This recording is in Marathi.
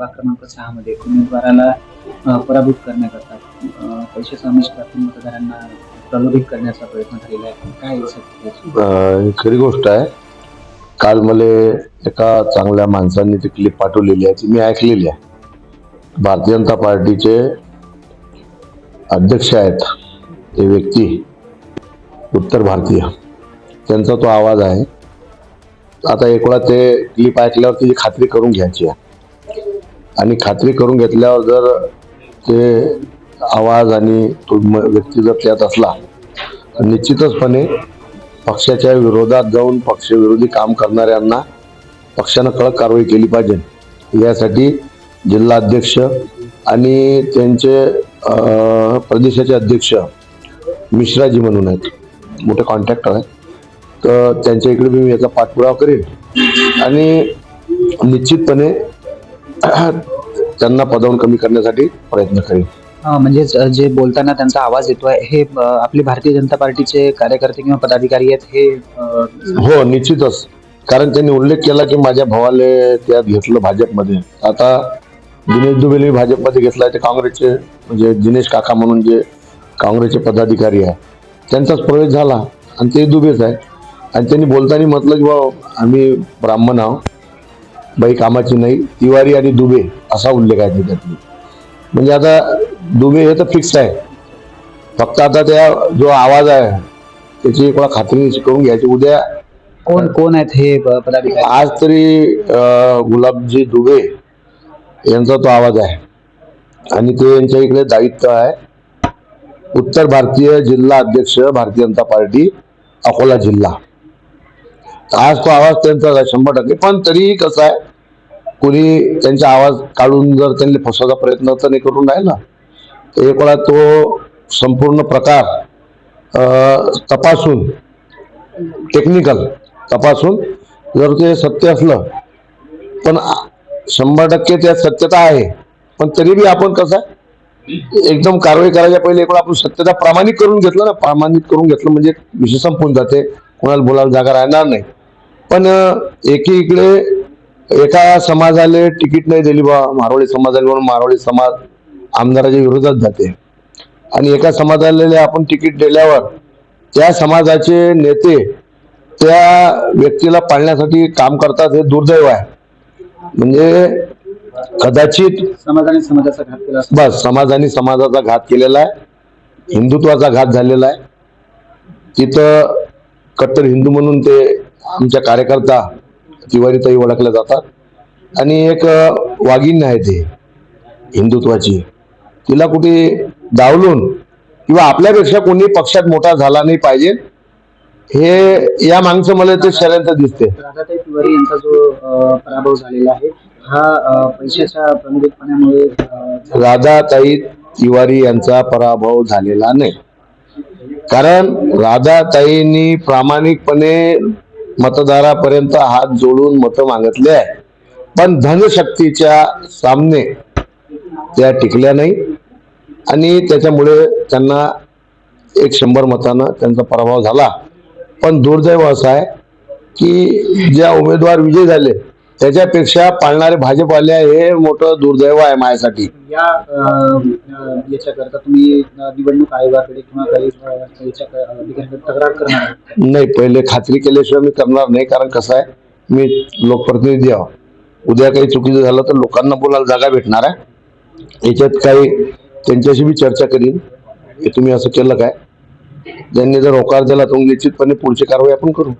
प्रभाग क्रमांक 6 मध्ये उमेदवाराला पराभूत करण्याकरता पैशाचं आमिष दाखवून मतदारांना प्रलोभित करण्याचा प्रयत्न झालेला आहे. काय सत्य? खरी गोष्ट आहे. काल मला एका चांगल्या माणसांनी ती क्लिप पाठवलेली आहे, ती मी ऐकलेली आहे. भारतीय जनता पार्टीचे अध्यक्ष आहेत ते व्यक्ती, उत्तर भारतीय, त्यांचा तो आवाज आहे. आता एक वेळा ते क्लिप ऐकल्यावर त्याची खात्री करून घ्यायची आहे, आणि खात्री करून घेतल्यावर जर ते आवाज आणि तो व्यक्ती जर त्यात असला तर निश्चितचपणे पक्षाच्या विरोधात जाऊन पक्षविरोधी काम करणाऱ्यांना पक्षानं कडक कारवाई केली पाहिजे. यासाठी जिल्हा अध्यक्ष आणि त्यांचे प्रदेशाचे अध्यक्ष मिश्राजी म्हणून आहेत, मोठे कॉन्ट्रॅक्टर आहेत, तर त्यांच्या इकडे मी याचा पाठपुरावा करेन आणि निश्चितपणे त्यांना पदावरून कमी करण्यासाठी प्रयत्न करेन. म्हणजे जे बोलताना त्यांचा आवाज येतोय हे आपली भारतीय जनता पार्टीचे कार्यकर्ते किंवा पदाधिकारी आहेत हे? हो, निश्चितच. कारण त्यांनी उल्लेख केला की माझ्या भावाले त्यात घेतलं भाजपमध्ये. आता दिनेश दुबेले भाजपमध्ये घेतलाय, ते काँग्रेसचे म्हणजे दिनेश काका म्हणून जे काँग्रेसचे पदाधिकारी आहे त्यांचाच प्रवेश झाला आणि ते दुबेच आहे. आणि त्यांनी बोलताना म्हटलं की बाबा आम्ही ब्राह्मण आहोत, बाई कामाची नाही, तिवारी आणि दुबे असा उल्लेख आहे त्याच्यातली. म्हणजे आता दुबे हे तर फिक्स आहे, फक्त आता त्या जो आवाज आहे त्याची एक खात्री करून घ्यायची. उद्या कोण कोण आहेत हे पदाधिकारी? आज तरी गुलाबजी दुबे यांचा तो आवाज आहे आणि ते यांच्या इकडे दायित्व आहे. उत्तर भारतीय जिल्हा अध्यक्ष भारतीय जनता पार्टी अकोला जिल्हा, आज तो आवाज त्यांचा 100%. पण तरी कसं आहे, कोणी त्यांचा आवाज काढून जर त्यांनी फसवायचा प्रयत्न तर नाही करून राहिला, तर एक वेळा तो संपूर्ण प्रकार तपासून, टेक्निकल तपासून जर ते सत्य असलं, पण 100% त्यात सत्यता आहे, पण तरी बी आपण कसं एकदम कारवाई करायच्या पहिले एक वेळा आपण सत्यता प्रामाणिक करून घेतलं ना, प्रामाणिक करून घेतलं म्हणजे विषय संपून जाते, कोणाला बोलायला जागा राहणार नाही. पण एकीकडे एका समाजाला तिकीट नाही दिली बा, मारवाडी समाजाला, म्हणून मारवाडी समाज आमदाराच्या विरोधात जाते, आणि एका समाजाला आपण तिकीट दिल्यावर त्या समाजाचे नेते त्या व्यक्तीला पाळण्यासाठी काम करतात, हे दुर्दैव आहे. म्हणजे कदाचित समाजाने समाजाचा घात केला, बस समाजाने समाजाचा घात केलेला आहे, हिंदुत्वाचा घात झालेला आहे. तिथं कट्टर हिंदू म्हणून ते आमच्या कार्यकर्ता तिवारीताई ओळखल्या जातात, आणि एक वाघिणी आहे ते हिंदुत्वाची, तिला कुठे डावलून किंवा आपल्यापेक्षा कोणी पक्षात मोठा झाला नाही पाहिजे, हे या मागचं मला ते षडयंत्र दिसते. राधाताई तिवारी यांचा जो पराभव झालेला आहे हा पैशाच्या प्रमुखपणामुळे? राधाताई तिवारी यांचा पराभव झालेला नाही, कारण राधाताईंनी प्रामाणिकपणे मतदारापर्यंत हात जोडून मतं मागितले आहे, पण धनशक्तीच्या सामने त्या टिकल्या नाही, आणि त्याच्यामुळे त्यांना 100 मतानं त्यांचा पराभव झाला. पण दुर्दैव असं आहे की ज्या उमेदवार विजय झाले त्याच्यापेक्षा पाळणारे भाजपवाले हे मोठं दुर्दैव आहे माझ्यासाठी. याच्याकरता तुम्ही निवडणूक आयोगाकडे किंवा काही तक्रार करणार? नाही, पहिले खात्री केल्याशिवाय मी करणार नाही, कारण कसं आहे, मी लोकप्रतिनिधी आहे. उद्या काही चुकीचं झालं तर लोकांना बोलायला जागा भेटणार आहे. याच्यात काही त्यांच्याशी मी चर्चा करीन की तुम्ही असं केलं काय, त्यांनी जर होकार दिला तर निश्चितपणे पुढची कारवाई आपण करू.